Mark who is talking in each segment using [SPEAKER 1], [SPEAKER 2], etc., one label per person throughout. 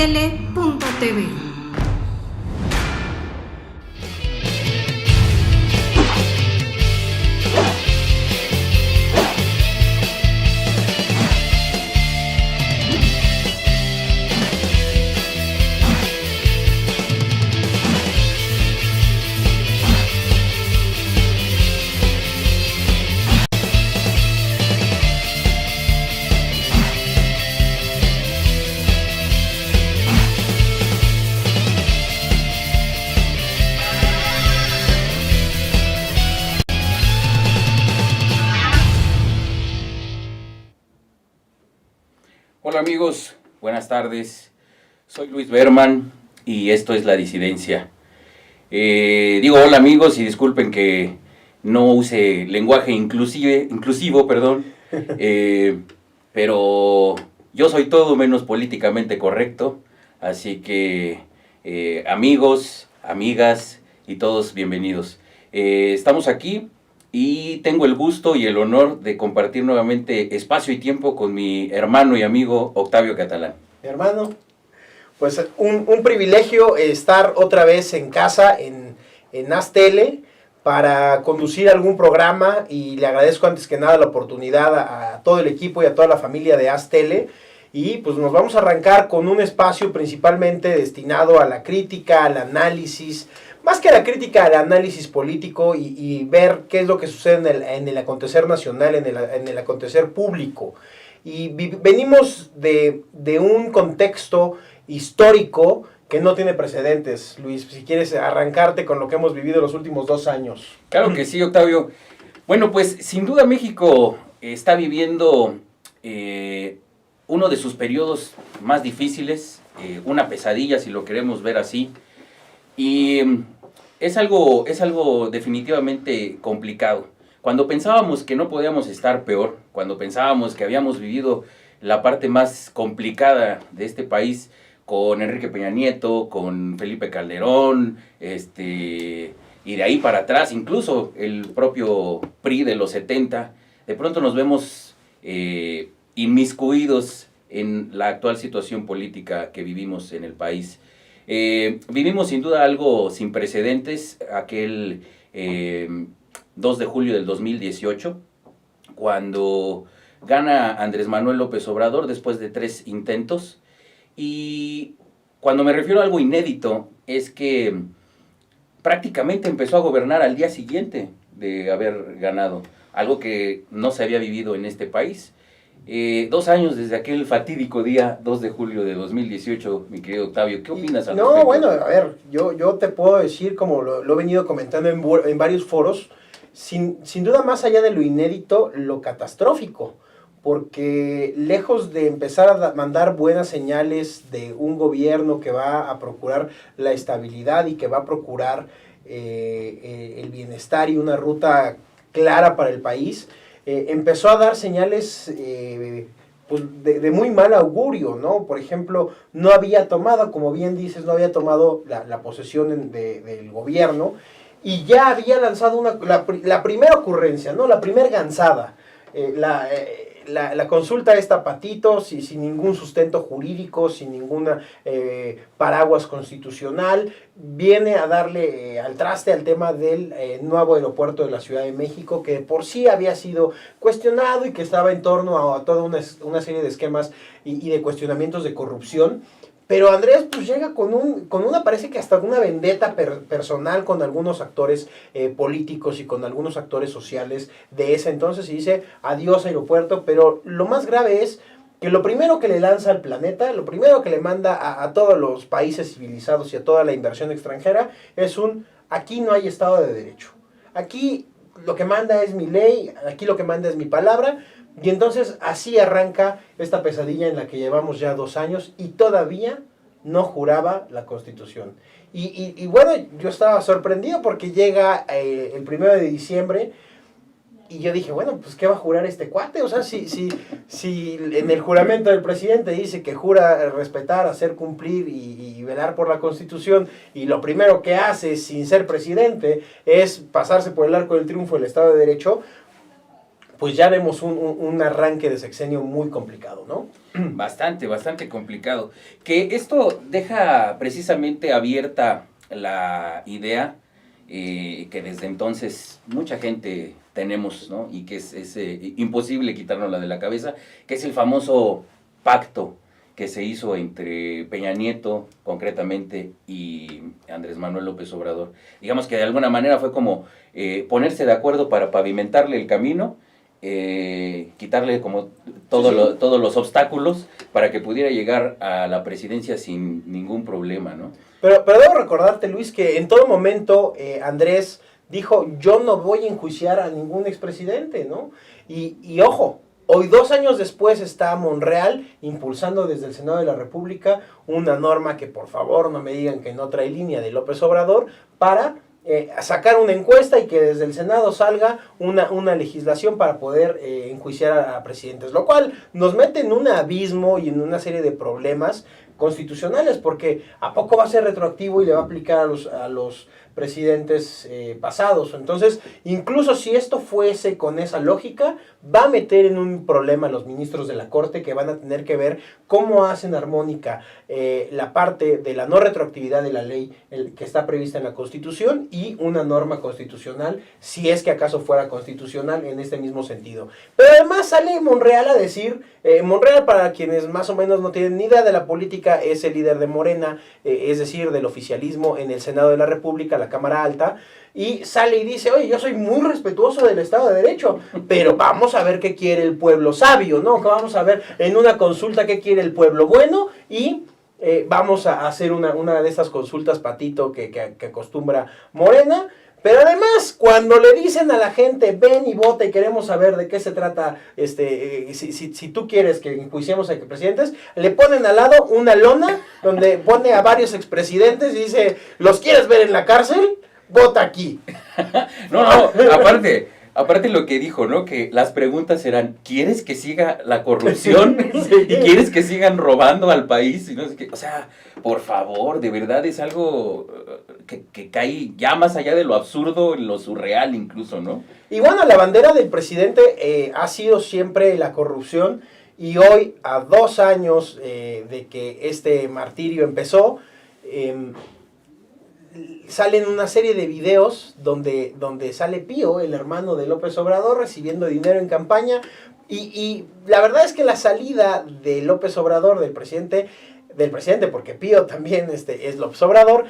[SPEAKER 1] astele.tv.
[SPEAKER 2] Hola amigos, buenas tardes. Soy Luis Berman y esto es La Disidencia. Digo hola amigos y disculpen que no use lenguaje inclusivo, pero yo soy todo menos políticamente correcto, así que amigos, amigas y todos bienvenidos. Estamos aquí y tengo el gusto y el honor de compartir nuevamente espacio y tiempo con mi hermano y amigo Octavio Catalán.
[SPEAKER 3] Hermano, pues un privilegio estar otra vez en casa, en Astele, para conducir algún programa, y le agradezco antes que nada la oportunidad a todo el equipo y a toda la familia de Astele. Y pues nos vamos a arrancar con un espacio principalmente destinado a la crítica, al análisis, más que a la crítica, al análisis político y ver qué es lo que sucede en el acontecer nacional, en el acontecer público. Y venimos de un contexto histórico que no tiene precedentes. Luis, si quieres arrancarte con lo que hemos vivido los últimos 2 años.
[SPEAKER 2] Claro que sí, Octavio. Bueno, pues sin duda México está viviendo uno de sus periodos más difíciles, una pesadilla si lo queremos ver así. Y es algo definitivamente complicado. Cuando pensábamos que no podíamos estar peor, cuando pensábamos que habíamos vivido la parte más complicada de este país con Enrique Peña Nieto, con Felipe Calderón, y de ahí para atrás, incluso el propio PRI de los 70, de pronto nos vemos inmiscuidos en la actual situación política que vivimos en el país. Vivimos sin duda algo sin precedentes, aquel 2 de julio del 2018, cuando gana Andrés Manuel López Obrador después de 3 intentos. Y cuando me refiero a algo inédito, es que prácticamente empezó a gobernar al día siguiente de haber ganado, algo que no se había vivido en este país. 2 años desde aquel fatídico día 2 de julio de 2018, mi querido Octavio, ¿qué opinas al respecto?
[SPEAKER 3] No, bueno, a ver, yo te puedo decir, como lo he venido comentando en varios foros, sin duda más allá de lo inédito, lo catastrófico, porque lejos de empezar a mandar buenas señales de un gobierno que va a procurar la estabilidad y que va a procurar el bienestar y una ruta clara para el país, empezó a dar señales pues de muy mal augurio, ¿no? Por ejemplo, no había tomado, como bien dices, no había tomado la posesión del gobierno, y ya había lanzado la primera ocurrencia, ¿no? La primera gansada, la consulta esta patito, sin ningún sustento jurídico, sin ninguna paraguas constitucional, viene a darle al traste al tema del nuevo aeropuerto de la Ciudad de México, que por sí había sido cuestionado y que estaba en torno a toda una serie de esquemas y de cuestionamientos de corrupción. Pero Andrés pues llega con una, parece que hasta una vendetta personal con algunos actores políticos y con algunos actores sociales de ese entonces, y dice adiós aeropuerto. Pero lo más grave es que lo primero que le lanza al planeta, lo primero que le manda a todos los países civilizados y a toda la inversión extranjera es aquí no hay Estado de Derecho. Aquí lo que manda es mi ley, aquí lo que manda es mi palabra. Y entonces así arranca esta pesadilla en la que llevamos ya 2 años y todavía no juraba la Constitución. Y bueno, yo estaba sorprendido porque llega el 1 de diciembre y yo dije, bueno, pues ¿qué va a jurar este cuate? O sea, si en el juramento del presidente dice que jura respetar, hacer cumplir y velar por la Constitución, y lo primero que hace sin ser presidente es pasarse por el arco del triunfo el Estado de Derecho, pues ya vemos un arranque de sexenio muy complicado, ¿no?
[SPEAKER 2] Bastante, bastante complicado. Que esto deja precisamente abierta la idea que desde entonces mucha gente tenemos, ¿no? Y que es imposible quitárnosla de la cabeza, que es el famoso pacto que se hizo entre Peña Nieto, concretamente, y Andrés Manuel López Obrador. Digamos que de alguna manera fue como ponerse de acuerdo para pavimentarle el camino, quitarle como todos los obstáculos para que pudiera llegar a la presidencia sin ningún problema, ¿no?
[SPEAKER 3] Pero debo recordarte, Luis, que en todo momento Andrés dijo, yo no voy a enjuiciar a ningún expresidente, ¿no? Y ojo, hoy 2 años después está Monreal impulsando desde el Senado de la República una norma que por favor no me digan que no trae línea de López Obrador para sacar una encuesta y que desde el Senado salga una legislación para poder enjuiciar a presidentes, lo cual nos mete en un abismo y en una serie de problemas constitucionales, porque ¿a poco va a ser retroactivo y le va a aplicar a los presidentes pasados? Entonces, incluso si esto fuese con esa lógica, va a meter en un problema a los ministros de la Corte, que van a tener que ver cómo hacen armónica la parte de la no retroactividad de la ley que está prevista en la Constitución y una norma constitucional, si es que acaso fuera constitucional en este mismo sentido. Pero además sale Monreal a decir, Monreal, para quienes más o menos no tienen ni idea de la política, es el líder de Morena, es decir, del oficialismo en el Senado de la República, la Cámara Alta, y sale y dice, oye, yo soy muy respetuoso del Estado de Derecho, pero vamos a ver qué quiere el pueblo sabio, ¿no? Que vamos a ver en una consulta qué quiere el pueblo bueno y vamos a hacer una de esas consultas patito que acostumbra Morena. Pero además, cuando le dicen a la gente, ven y vota y queremos saber de qué se trata, si tú quieres que enjuiciemos a presidentes, le ponen al lado una lona donde pone a varios expresidentes y dice, ¿los quieres ver en la cárcel? Vota aquí.
[SPEAKER 2] No, aparte lo que dijo, ¿no? Que las preguntas eran, ¿quieres que siga la corrupción?
[SPEAKER 3] Sí.
[SPEAKER 2] ¿Y quieres que sigan robando al país? Y no sé qué. O sea, por favor, de verdad es algo que cae ya más allá de lo absurdo, lo surreal incluso, ¿no?
[SPEAKER 3] Y bueno, la bandera del presidente ha sido siempre la corrupción, y hoy, a 2 años de que este martirio empezó, salen una serie de videos donde sale Pío, el hermano de López Obrador, recibiendo dinero en campaña, y la verdad es que la salida de López Obrador, del presidente, porque Pío también es López Obrador,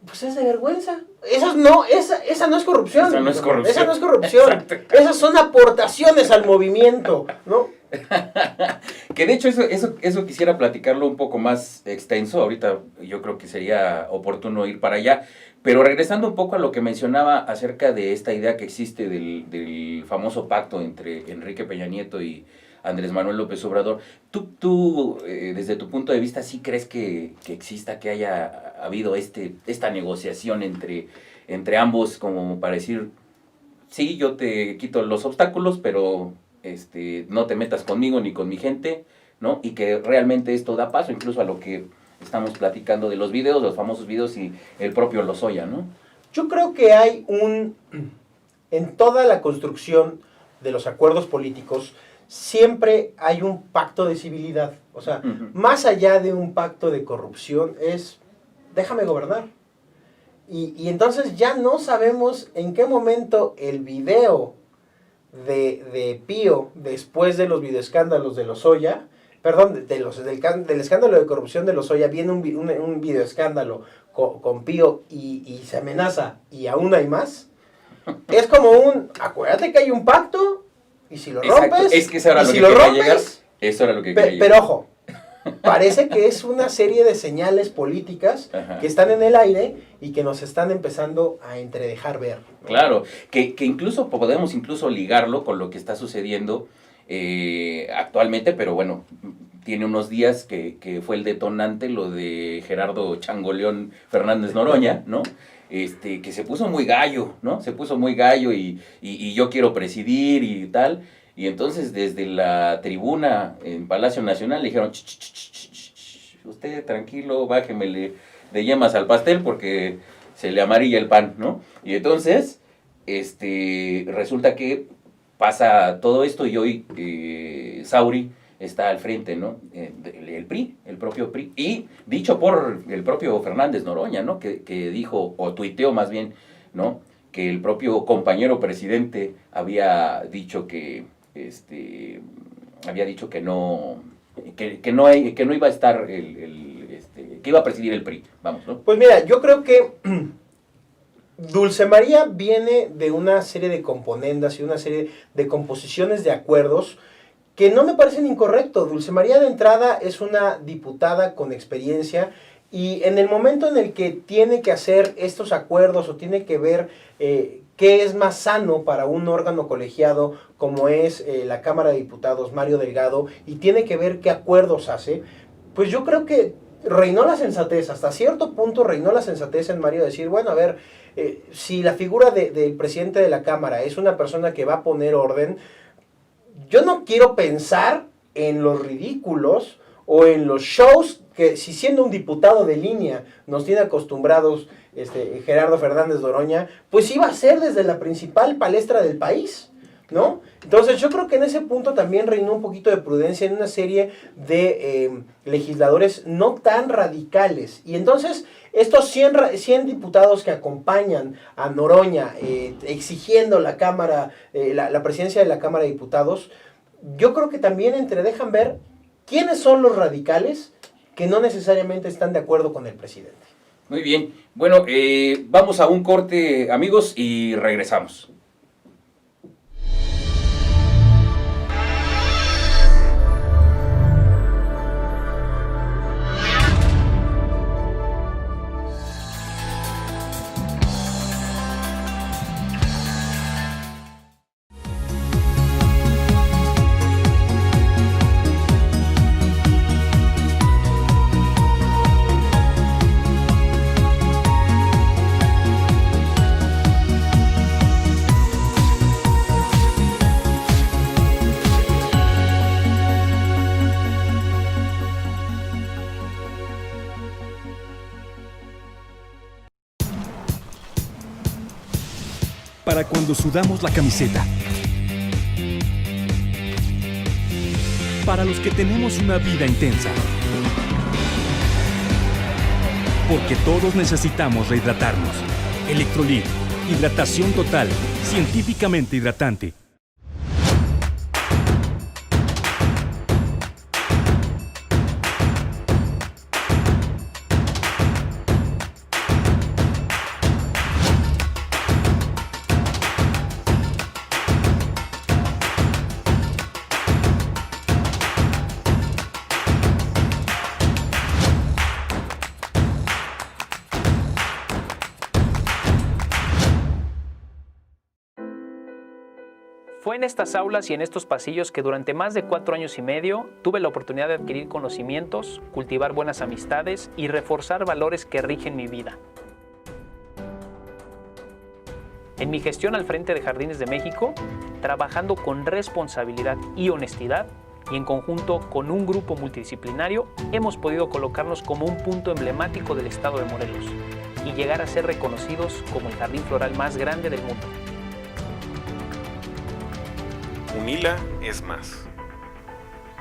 [SPEAKER 3] pues es de vergüenza. Esa no es corrupción.
[SPEAKER 2] Esa no es corrupción.
[SPEAKER 3] Esa no es corrupción.
[SPEAKER 2] Exacto.
[SPEAKER 3] Esas son aportaciones al movimiento, ¿no?
[SPEAKER 2] Que de hecho eso quisiera platicarlo un poco más extenso. Ahorita yo creo que sería oportuno ir para allá. Pero regresando un poco a lo que mencionaba acerca de esta idea que existe del famoso pacto entre Enrique Peña Nieto y Andrés Manuel López Obrador, ¿tú desde tu punto de vista sí crees que exista, que haya habido esta negociación entre ambos como para decir, sí, yo te quito los obstáculos, pero no te metas conmigo ni con mi gente, ¿no? Y que realmente esto da paso incluso a lo que estamos platicando de los videos, los famosos videos y el propio Lozoya, ¿no?
[SPEAKER 3] Yo creo que hay en toda la construcción de los acuerdos políticos, siempre hay un pacto de civilidad. O sea, más allá de un pacto de corrupción es, déjame gobernar. Y entonces ya no sabemos en qué momento el video de Pío, después de los videoescándalos de Lozoya, perdón, del escándalo de corrupción de Lozoya, viene un videoescándalo con Pío y se amenaza y aún hay más. Es como acuérdate que hay un pacto y si lo rompes,
[SPEAKER 2] exacto. Es que eso era lo
[SPEAKER 3] si
[SPEAKER 2] que
[SPEAKER 3] lo
[SPEAKER 2] quería
[SPEAKER 3] rompes,
[SPEAKER 2] llegar. Eso era lo que quería llegar.
[SPEAKER 3] pero ojo, parece que es una serie de señales políticas que están en el aire y que nos están empezando a entredejar ver, ¿no?
[SPEAKER 2] Claro, que incluso podemos ligarlo con lo que está sucediendo actualmente, pero bueno, tiene unos días que fue el detonante, lo de Gerardo Changoleón Fernández Noroña, ¿no? Que se puso muy gallo, ¿no? Se puso muy gallo y yo quiero presidir y tal. Y entonces desde la tribuna en Palacio Nacional le dijeron, usted tranquilo, bájemele de yemas al pastel porque se le amarilla el pan, ¿no? Y entonces resulta que pasa todo esto y hoy Sauri está al frente, ¿no? El PRI, el propio PRI, y dicho por el propio Fernández Noroña, ¿no? Que dijo, o tuiteó más bien, ¿no? Que el propio compañero presidente había dicho que, que no iba a estar que iba a presidir el PRI, vamos, ¿no?
[SPEAKER 3] Pues mira, yo creo que Dulce María viene de una serie de componendas y una serie de composiciones de acuerdos que no me parecen incorrectos. Dulce María de entrada es una diputada con experiencia y en el momento en el que tiene que hacer estos acuerdos o tiene que ver qué es más sano para un órgano colegiado como es la Cámara de Diputados, Mario Delgado, y tiene que ver qué acuerdos hace, pues yo creo que reinó la sensatez, hasta cierto punto reinó la sensatez en Mario de decir, bueno, a ver, si la figura del presidente de la Cámara es una persona que va a poner orden, yo no quiero pensar en los ridículos o en los shows que, si siendo un diputado de línea nos tiene acostumbrados Gerardo Fernández Noroña, pues iba a ser desde la principal palestra del país, ¿no? Entonces yo creo que en ese punto también reinó un poquito de prudencia en una serie de legisladores no tan radicales. Y entonces estos 100 diputados que acompañan a Noroña exigiendo la Cámara, la presidencia de la Cámara de Diputados, yo creo que también entredejan ver quiénes son los radicales que no necesariamente están de acuerdo con el presidente.
[SPEAKER 2] Muy bien. Bueno, vamos a un corte, amigos, y regresamos.
[SPEAKER 1] Para cuando sudamos la camiseta. Para los que tenemos una vida intensa. Porque todos necesitamos rehidratarnos. Electrolit, hidratación total, científicamente hidratante.
[SPEAKER 4] Fue en estas aulas y en estos pasillos que durante más de 4 años y medio tuve la oportunidad de adquirir conocimientos, cultivar buenas amistades y reforzar valores que rigen mi vida. En mi gestión al frente de Jardines de México, trabajando con responsabilidad y honestidad y en conjunto con un grupo multidisciplinario, hemos podido colocarnos como un punto emblemático del estado de Morelos y llegar a ser reconocidos como el jardín floral más grande del mundo.
[SPEAKER 5] UNILA es más.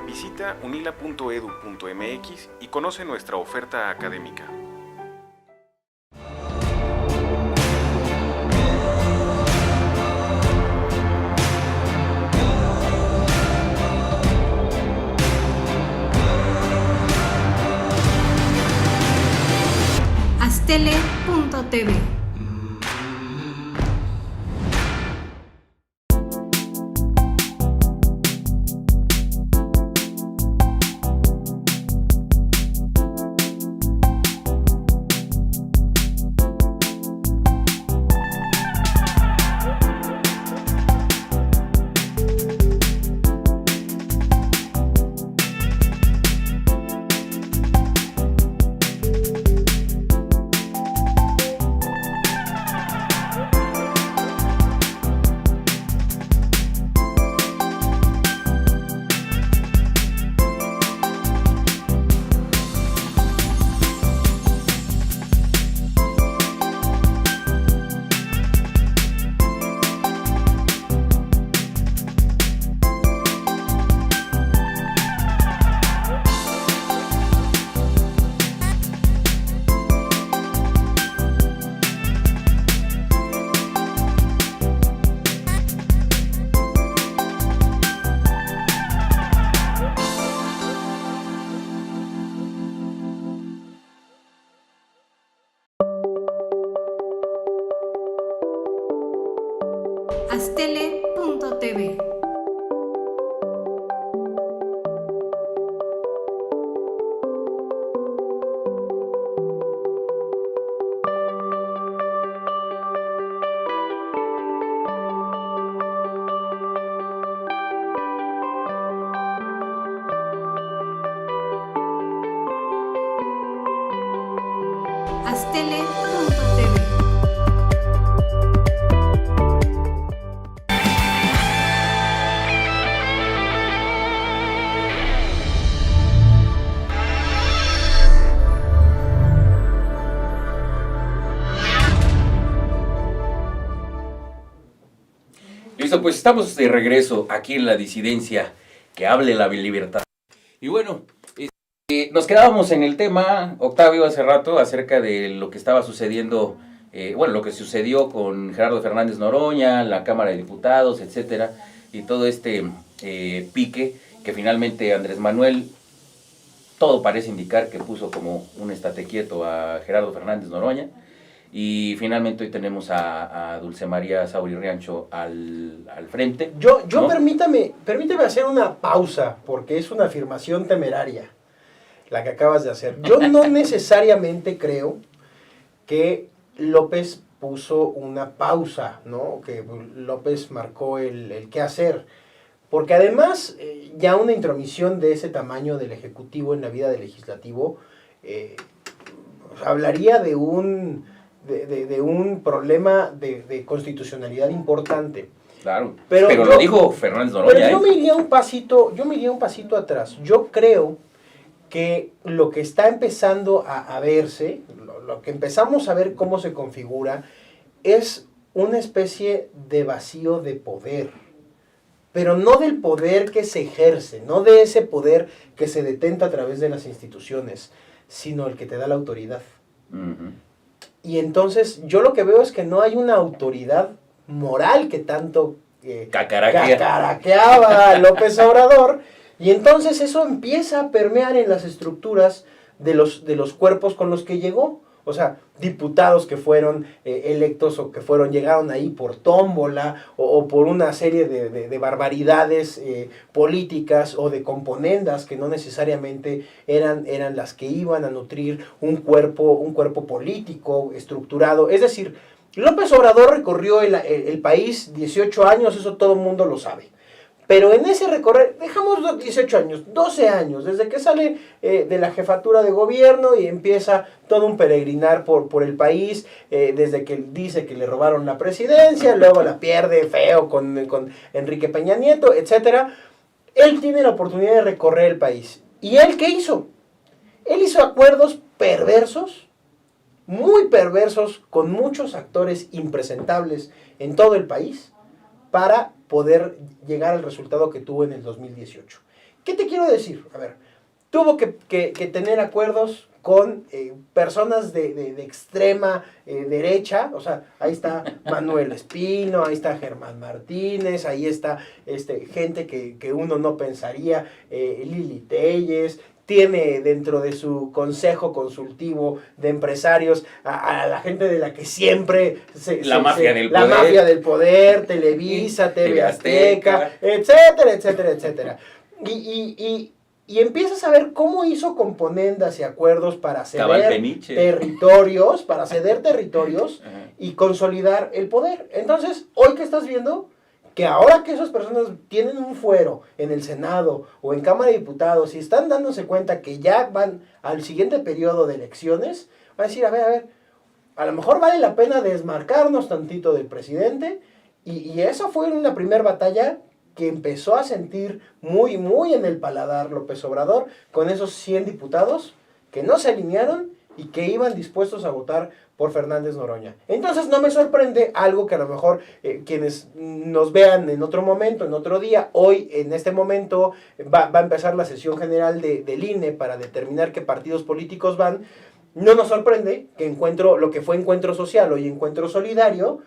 [SPEAKER 5] Visita unila.edu.mx y conoce nuestra oferta académica.
[SPEAKER 6] Astele.tv. Tele.tv.
[SPEAKER 2] Listo, pues estamos de regreso aquí en La Disidencia, que hable la libertad. Y bueno, nos quedábamos en el tema, Octavio, hace rato, acerca de lo que estaba sucediendo, lo que sucedió con Gerardo Fernández Noroña, la Cámara de Diputados, etcétera, y todo este pique que finalmente Andrés Manuel, todo parece indicar que puso como un estate quieto a Gerardo Fernández Noroña. Y finalmente hoy tenemos a Dulce María Sauri Riancho al frente.
[SPEAKER 3] Yo
[SPEAKER 2] ¿no?
[SPEAKER 3] permítame hacer una pausa, porque es una afirmación temeraria la que acabas de hacer. Yo no necesariamente creo que López puso una pausa, ¿no? Que López marcó el qué hacer. Porque además, ya una intromisión de ese tamaño del Ejecutivo en la vida del Legislativo hablaría de un problema de constitucionalidad importante.
[SPEAKER 2] Claro, pero lo dijo Fernández Noroña.
[SPEAKER 3] Pero yo me iría un pasito atrás. Yo creo que lo que está empezando a verse, lo que empezamos a ver cómo se configura, es una especie de vacío de poder. Pero no del poder que se ejerce, no de ese poder que se detenta a través de las instituciones, sino el que te da la autoridad.
[SPEAKER 2] Uh-huh.
[SPEAKER 3] Y entonces yo lo que veo es que no hay una autoridad moral que tanto cacaraqueaba a López Obrador, y entonces eso empieza a permear en las estructuras de los cuerpos con los que llegó. O sea, diputados que fueron electos o que llegaron ahí por tómbola o por una serie de barbaridades políticas o de componendas que no necesariamente eran las que iban a nutrir un cuerpo político estructurado. Es decir, López Obrador recorrió el país 18 años, eso todo el mundo lo sabe. Pero en ese recorrer, dejamos 18 años, 12 años, desde que sale de la jefatura de gobierno y empieza todo un peregrinar por el país, desde que dice que le robaron la presidencia, luego la pierde feo con Enrique Peña Nieto, etc. Él tiene la oportunidad de recorrer el país. ¿Y él qué hizo? Él hizo acuerdos perversos, muy perversos, con muchos actores impresentables en todo el país, para poder llegar al resultado que tuvo en el 2018. ¿Qué te quiero decir? A ver, tuvo que tener acuerdos con personas de extrema derecha, o sea, ahí está Manuel Espino, ahí está Germán Martínez, ahí está gente que uno no pensaría, Lili Telles. Tiene dentro de su consejo consultivo de empresarios a la gente de la que siempre
[SPEAKER 2] la mafia del
[SPEAKER 3] poder, Televisa, TV Azteca, etcétera, etcétera, etcétera. Y empiezas a ver cómo hizo componendas y acuerdos para ceder territorios, y consolidar el poder. Entonces, hoy que estás viendo que ahora que esas personas tienen un fuero en el Senado o en Cámara de Diputados y están dándose cuenta que ya van al siguiente periodo de elecciones, van a decir, a ver, a lo mejor vale la pena desmarcarnos tantito del presidente, y esa fue una primera batalla que empezó a sentir muy, muy en el paladar López Obrador, con esos 100 diputados que no se alinearon y que iban dispuestos a votar por Fernández Noroña. Entonces no me sorprende algo que a lo mejor quienes nos vean en otro momento, en otro día, hoy en este momento va a empezar la sesión general del INE para determinar qué partidos políticos van. No nos sorprende que lo que fue Encuentro Social, hoy Encuentro Solidario,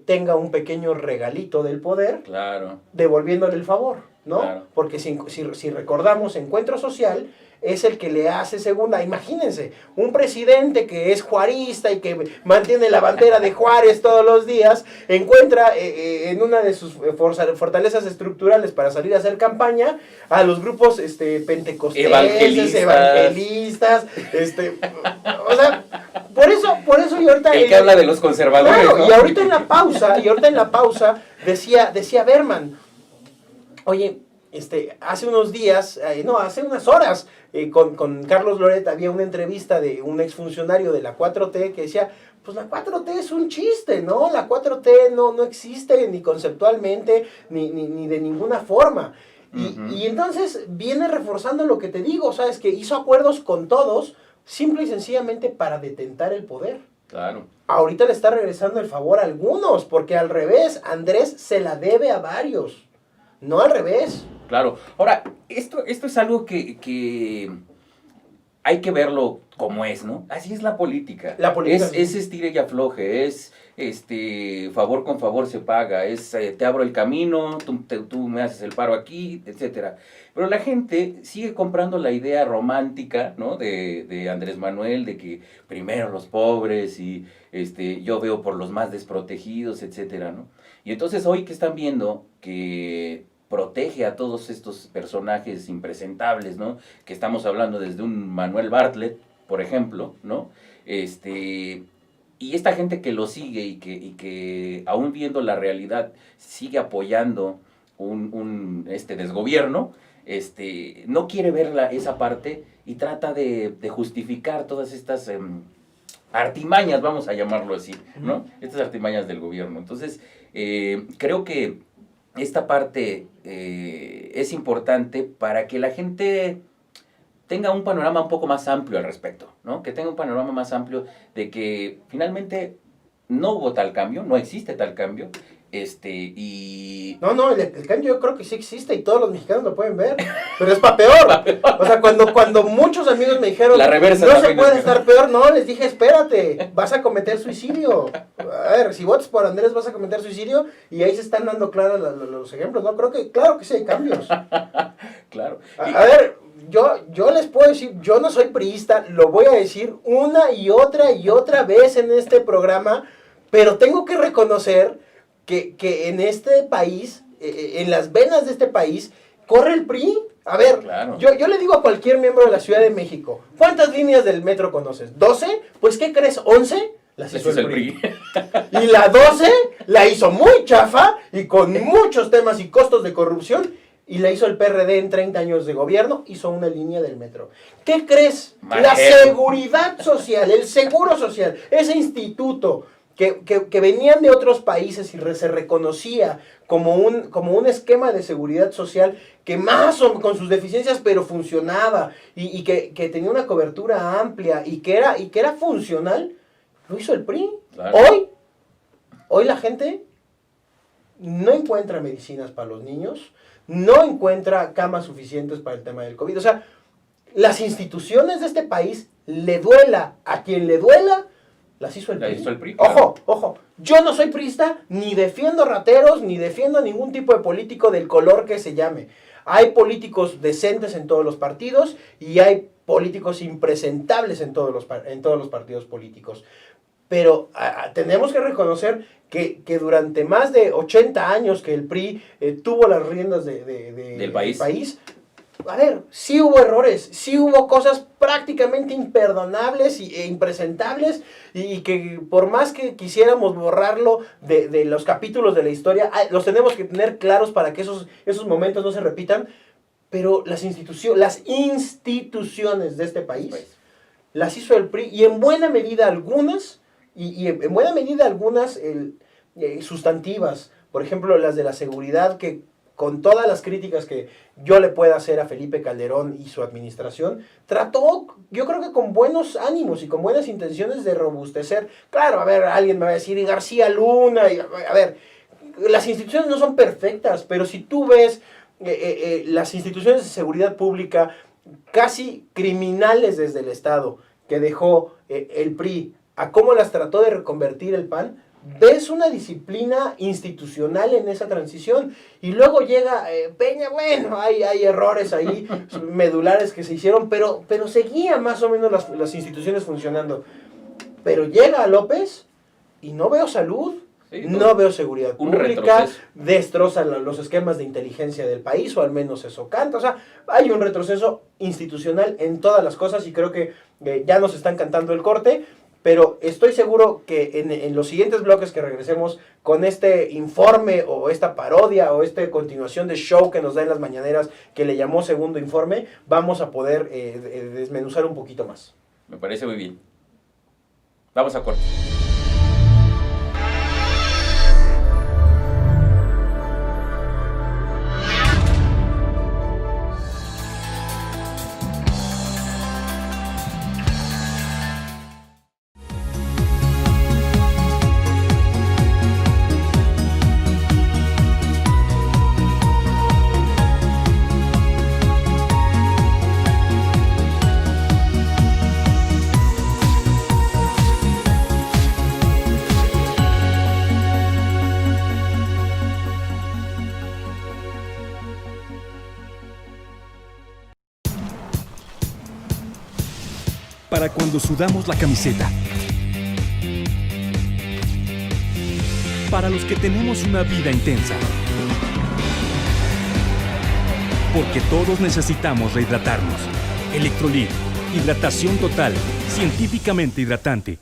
[SPEAKER 3] tenga un pequeño regalito del poder,
[SPEAKER 2] claro,
[SPEAKER 3] devolviéndole el favor, ¿no?
[SPEAKER 2] Claro.
[SPEAKER 3] Porque si recordamos, Encuentro Social es el que le hace segunda. Imagínense, un presidente que es juarista y que mantiene la bandera de Juárez todos los días, encuentra en una de sus fortalezas estructurales para salir a hacer campaña a los grupos pentecostales, evangelistas, o sea, por eso y ahorita
[SPEAKER 2] el que habla de los conservadores,
[SPEAKER 3] claro,
[SPEAKER 2] ¿no?
[SPEAKER 3] y ahorita en la pausa decía Berman, oye, hace unos días, hace unas horas, con Carlos Loret había una entrevista de un exfuncionario de la 4T que decía, pues la 4T es un chiste, ¿no? La 4T no existe ni conceptualmente, ni de ninguna forma. Y entonces viene reforzando lo que te digo, ¿sabes? Que hizo acuerdos con todos, simple y sencillamente para detentar el poder.
[SPEAKER 2] Claro.
[SPEAKER 3] Ahorita le está regresando el favor a algunos, porque al revés, Andrés se la debe a varios, no al revés.
[SPEAKER 2] Claro. Ahora, esto es algo que hay que verlo como es, ¿no? Así es la política.
[SPEAKER 3] La política
[SPEAKER 2] es estire y afloje, es favor con favor se paga, es te abro el camino, tú me haces el paro aquí, etcétera. Pero la gente sigue comprando la idea romántica, ¿no? De Andrés Manuel, de que primero los pobres y yo veo por los más desprotegidos, etcétera, ¿no? Y entonces hoy que están viendo que protege a todos estos personajes impresentables, ¿no? Que estamos hablando desde un Manuel Bartlett, por ejemplo, ¿no? Y esta gente que lo sigue y que aún viendo la realidad sigue apoyando un desgobierno, no quiere ver esa parte y trata de justificar todas estas artimañas, vamos a llamarlo así, ¿no? Estas artimañas del gobierno. Entonces, creo que esta parte es importante para que la gente tenga un panorama un poco más amplio al respecto, ¿no? Que tenga un panorama más amplio de que finalmente no hubo tal cambio, no existe tal cambio, y...
[SPEAKER 3] No, el cambio yo creo que sí existe y todos los mexicanos lo pueden ver, pero es para peor. O sea, cuando muchos amigos me dijeron,
[SPEAKER 2] la reversa
[SPEAKER 3] no se puede estar peor, no, les dije, espérate, vas a cometer suicidio. A ver, si votas por Andrés vas a cometer suicidio, y ahí se están dando claros los ejemplos, ¿no? Claro que sí hay cambios.
[SPEAKER 2] Claro.
[SPEAKER 3] A ver, yo les puedo decir, yo no soy priista, lo voy a decir una y otra vez en este programa, pero tengo que reconocer que en este país, en las venas de este país, corre el PRI. A ver,
[SPEAKER 2] claro.
[SPEAKER 3] yo le digo a cualquier miembro de la Ciudad de México, ¿cuántas líneas del metro conoces? ¿12? Pues, ¿qué crees? ¿11? Las hizo el PRI. Y la 12 la hizo muy chafa y con muchos temas y costos de corrupción, y la hizo el PRD en 30 años de gobierno, hizo una línea del metro. ¿Qué crees? La seguridad social, el seguro social, ese instituto que venían de otros países y se reconocía como un esquema de seguridad social que más o con sus deficiencias pero funcionaba y que tenía una cobertura amplia y que era funcional, lo hizo el PRI.
[SPEAKER 2] Claro.
[SPEAKER 3] Hoy la gente no encuentra medicinas para los niños, no encuentra camas suficientes para el tema del COVID. O sea, las instituciones de este país, le duela a quien le duela, las hizo el PRI.
[SPEAKER 2] Claro.
[SPEAKER 3] Ojo, yo no soy priista, ni defiendo rateros, ni defiendo a ningún tipo de político del color que se llame. Hay políticos decentes en todos los partidos y hay políticos impresentables en todos los partidos políticos. Pero tenemos que reconocer que durante más de 80 años que el PRI tuvo las riendas del país, a ver, sí hubo errores, sí hubo cosas prácticamente imperdonables e impresentables y que por más que quisiéramos borrarlo de los capítulos de la historia, los tenemos que tener claros para que esos momentos no se repitan, pero las instituciones de este país las hizo el PRI y en buena medida algunas, sustantivas, por ejemplo las de la seguridad, que con todas las críticas que yo le pueda hacer a Felipe Calderón y su administración, trató, yo creo que con buenos ánimos y con buenas intenciones de robustecer. Claro, a ver, alguien me va a decir, y García Luna, a ver, las instituciones no son perfectas, pero si tú ves las instituciones de seguridad pública casi criminales desde el Estado que dejó el PRI, a cómo las trató de reconvertir el PAN, ves una disciplina institucional en esa transición. Y luego llega Peña, bueno, hay errores ahí medulares que se hicieron, pero seguían más o menos las instituciones funcionando. Pero llega López y no veo salud, no veo seguridad pública, destroza los esquemas de inteligencia del país, o al menos eso canta. O sea, hay un retroceso institucional en todas las cosas y creo que ya nos están cantando el corte. pero estoy seguro que en los siguientes bloques que regresemos con este informe o esta parodia o esta continuación de show que nos da en las mañaneras que le llamó Segundo Informe, vamos a poder desmenuzar un poquito más.
[SPEAKER 2] Me parece muy bien. Vamos a corte.
[SPEAKER 1] Para cuando sudamos la camiseta. Para los que tenemos una vida intensa. Porque todos necesitamos rehidratarnos. Electrolit, hidratación total, científicamente hidratante.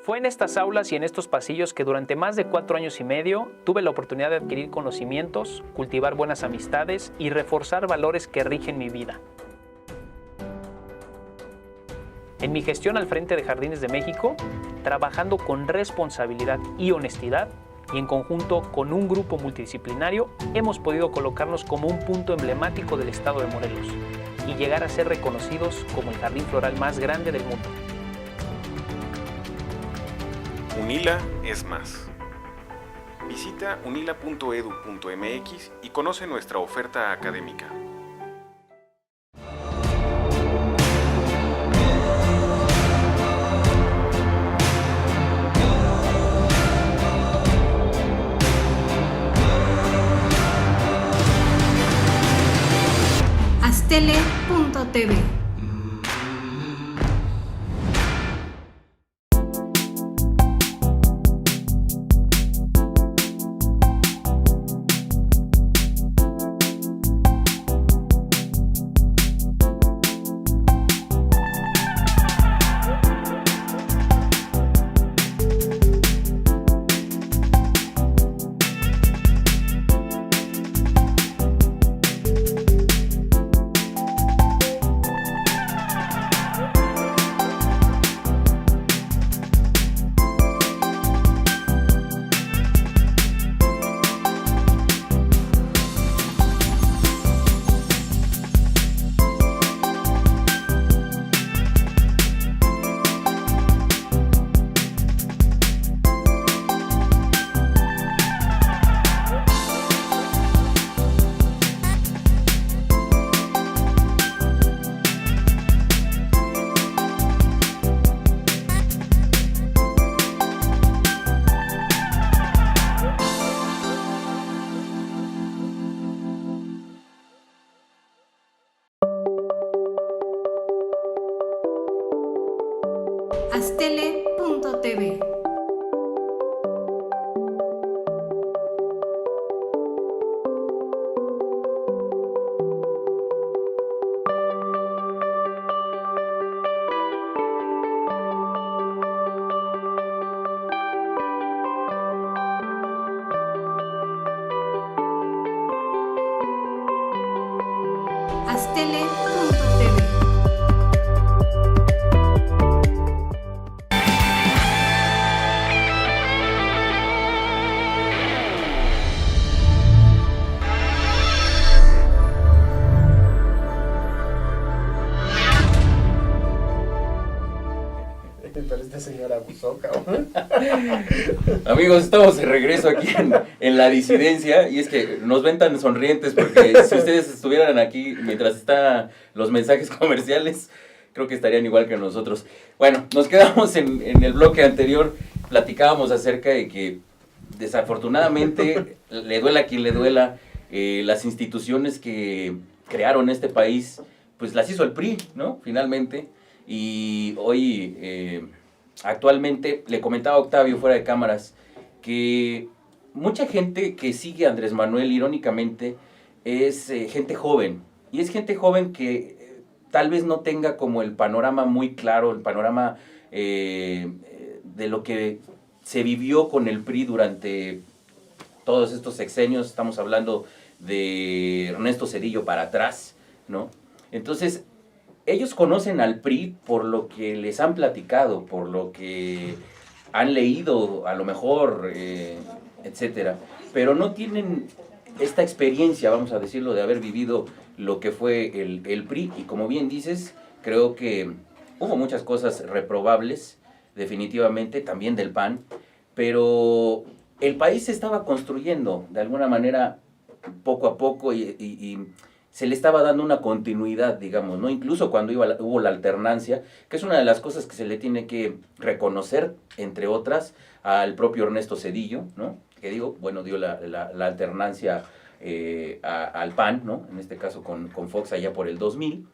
[SPEAKER 4] Fue en estas aulas y en estos pasillos que durante más de 4 años y medio tuve la oportunidad de adquirir conocimientos, cultivar buenas amistades y reforzar valores que rigen mi vida. En mi gestión al frente de Jardines de México, trabajando con responsabilidad y honestidad, y en conjunto con un grupo multidisciplinario, hemos podido colocarnos como un punto emblemático del estado de Morelos y llegar a ser reconocidos como el jardín floral más grande del mundo.
[SPEAKER 5] UNILA es más. Visita unila.edu.mx y conoce nuestra oferta académica.
[SPEAKER 6] Astele.tv. Astele.tv. Astele.tv.
[SPEAKER 3] Pero este señor abusó, cabrón.
[SPEAKER 2] Amigos, estamos de regreso aquí en la disidencia y es que nos ven tan sonrientes porque si ustedes estuvieran aquí mientras están los mensajes comerciales, creo que estarían igual que nosotros. Bueno, nos quedamos en el bloque anterior, platicábamos acerca de que desafortunadamente, le duela a quien le duela, las instituciones que crearon este país, pues las hizo el PRI, ¿no? Finalmente, y hoy, actualmente, le comentaba a Octavio fuera de cámaras, que mucha gente que sigue a Andrés Manuel, irónicamente, es gente joven, y es gente joven que tal vez no tenga como el panorama muy claro, el panorama de lo que se vivió con el PRI durante todos estos sexenios. Estamos hablando de Ernesto Zedillo para atrás, ¿no? Entonces, ellos conocen al PRI por lo que les han platicado, por lo que han leído, a lo mejor, etcétera, pero no tienen esta experiencia, vamos a decirlo, de haber vivido lo que fue el PRI, y como bien dices, creo que hubo muchas cosas reprobables, definitivamente, también del PAN, pero el país se estaba construyendo de alguna manera poco a poco y se le estaba dando una continuidad, digamos, ¿no? Incluso cuando hubo la alternancia, que es una de las cosas que se le tiene que reconocer, entre otras, al propio Ernesto Zedillo, ¿no? Que digo, bueno, dio la alternancia al PAN, ¿no? En este caso con Fox allá por el 2000.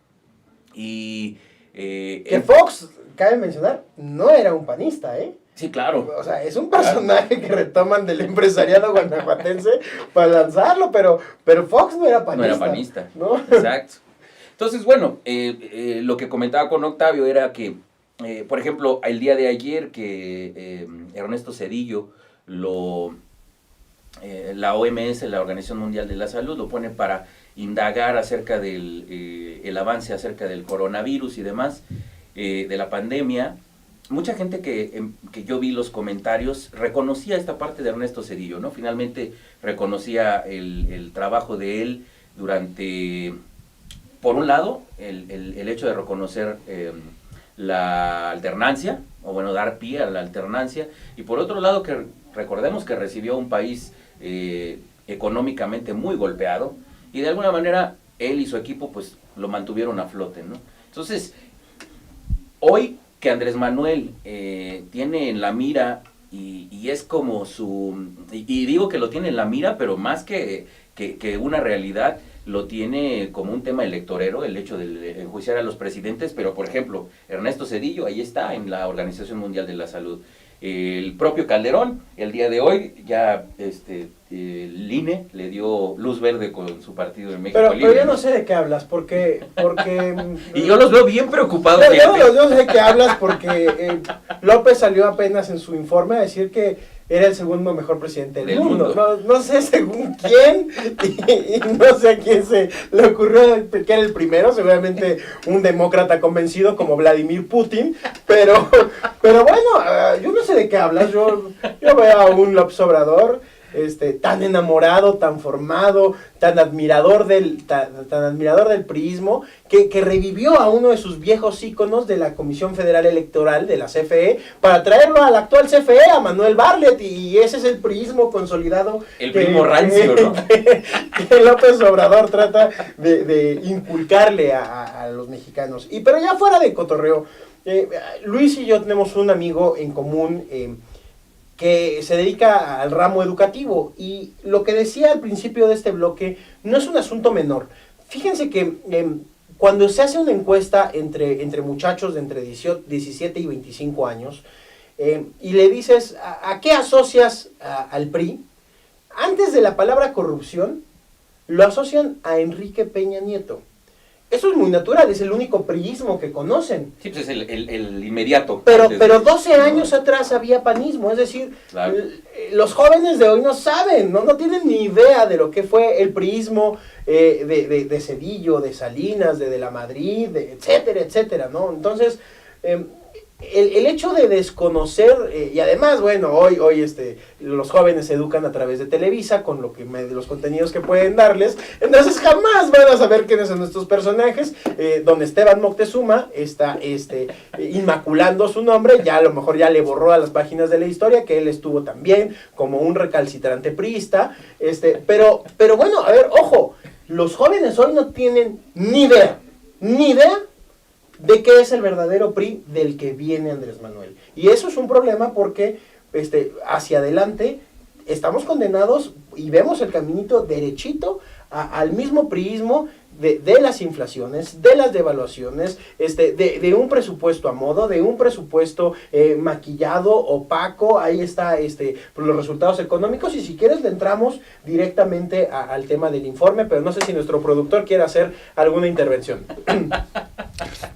[SPEAKER 2] Y
[SPEAKER 3] que Fox, cabe mencionar, no era un panista, ¿eh?
[SPEAKER 2] Sí, claro.
[SPEAKER 3] O sea, es un personaje que retoman del empresariado guanajuatense para lanzarlo, pero Fox no era panista.
[SPEAKER 2] No era panista,
[SPEAKER 3] ¿no?
[SPEAKER 2] Exacto. Entonces, bueno, lo que comentaba con Octavio era que, por ejemplo, el día de ayer que Ernesto Zedillo, la OMS, la Organización Mundial de la Salud, lo pone para indagar acerca del el avance acerca del coronavirus y demás, de la pandemia. Mucha gente que yo vi los comentarios reconocía esta parte de Ernesto Zedillo, ¿no? Finalmente reconocía el trabajo de él durante, por un lado, el hecho de reconocer la alternancia, o bueno, dar pie a la alternancia, y por otro lado, que recordemos que recibió un país económicamente muy golpeado, y de alguna manera él y su equipo pues lo mantuvieron a flote, ¿no? Entonces, hoy que Andrés Manuel tiene en la mira, y es como y digo que lo tiene en la mira, pero más que una realidad, lo tiene como un tema electorero, el hecho de enjuiciar a los presidentes, pero por ejemplo, Ernesto Zedillo ahí está en la Organización Mundial de la Salud. El propio Calderón, el día de hoy, ya el INE le dio luz verde con su partido en México Libre.
[SPEAKER 3] Pero yo no sé de qué hablas, porque
[SPEAKER 2] y yo los veo bien preocupados.
[SPEAKER 3] Yo no sé de qué hablas porque López salió apenas en su informe a decir que era el segundo mejor presidente del mundo. No sé según quién, y no sé a quién se le ocurrió que era el primero, seguramente un demócrata convencido como Vladimir Putin, pero bueno, yo no sé de qué hablas. Yo veo a un López Obrador tan enamorado, tan formado, tan admirador del priismo, que revivió a uno de sus viejos íconos de la Comisión Federal Electoral, de la CFE, para traerlo al actual CFE, a Manuel Bartlett, y ese es el priismo consolidado.
[SPEAKER 2] El primo rancio, ¿no?
[SPEAKER 3] Que López Obrador trata de inculcarle a los mexicanos. Pero ya fuera de cotorreo, Luis y yo tenemos un amigo en común, que se dedica al ramo educativo, y lo que decía al principio de este bloque no es un asunto menor. Fíjense que cuando se hace una encuesta entre muchachos de entre 17 y 25 años, y le dices, ¿a qué asocias al PRI? Antes de la palabra corrupción, lo asocian a Enrique Peña Nieto. Eso es muy natural, es el único priismo que conocen.
[SPEAKER 2] Sí, pues es el inmediato.
[SPEAKER 3] Pero 12 años atrás había panismo, es decir, claro, los jóvenes de hoy no saben, no tienen ni idea de lo que fue el priismo de Zedillo, de Salinas, de la Madrid, etcétera, etcétera, ¿no? Entonces, el hecho de desconocer, y además, bueno, hoy los jóvenes se educan a través de Televisa con los contenidos que pueden darles, entonces jamás van a saber quiénes son estos personajes. Don Esteban Moctezuma está inmaculando su nombre, ya a lo mejor ya le borró a las páginas de la historia que él estuvo también como un recalcitrante priista, pero bueno, a ver, ojo, los jóvenes hoy no tienen ni idea de qué es el verdadero PRI del que viene Andrés Manuel. Y eso es un problema porque hacia adelante estamos condenados y vemos el caminito derechito al mismo priismo de las inflaciones, de las devaluaciones, de un presupuesto a modo, de un presupuesto maquillado, opaco. Ahí está los resultados económicos, y si quieres le entramos directamente al tema del informe, pero no sé si nuestro productor quiere hacer alguna intervención.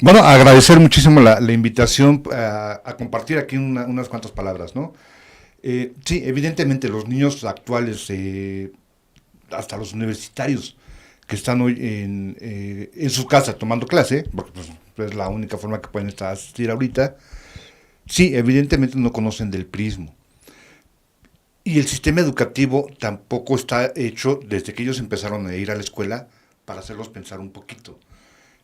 [SPEAKER 7] Bueno, agradecer muchísimo la invitación a compartir aquí unas cuantas palabras, ¿no? Sí, evidentemente los niños actuales, hasta los universitarios que están hoy en su casa tomando clase, porque pues, es la única forma que pueden asistir ahorita, sí, evidentemente no conocen del prismo. Y el sistema educativo tampoco está hecho desde que ellos empezaron a ir a la escuela para hacerlos pensar un poquito.